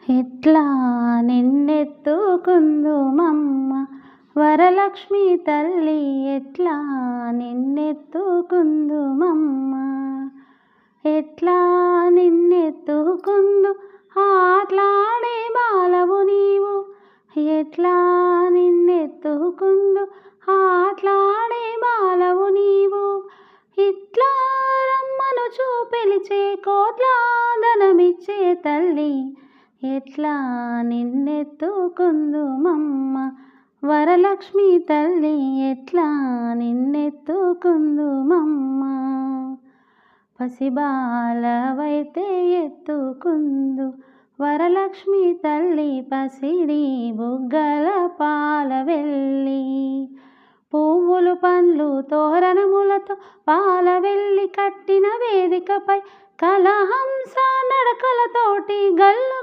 ఎట్లా నిన్నెత్తుకుందుమమ్మ వరలక్ష్మి తల్లి, ఎట్లా నిన్నెత్తుకుందుమమ్మ. ఎట్లా నిన్నెత్తుకుందు ఆట్లాడే బాలవు నీవు, ఎట్లా నిన్నెత్తుకుందు ఆట్లాడే బాలవు నీవు. ఇట్లా రమ్మను చూపిలిచే కోట్ల ధనమిచ్చే తల్లి, ఎట్లా నిన్నెత్తుకుందుమమ్మ వరలక్ష్మి తల్లి, ఎట్లా నిన్నెత్తుకుందుమమ్మ. పసిబాలవైతే ఎత్తుకుందు వరలక్ష్మి తల్లి, పసిడి బుగ్గల పాలవెల్లి. పువ్వులు పండ్లు తోరణములతో పాలవెల్లి కట్టిన వేదికపై కలహంస నడకలతోటి గల్లు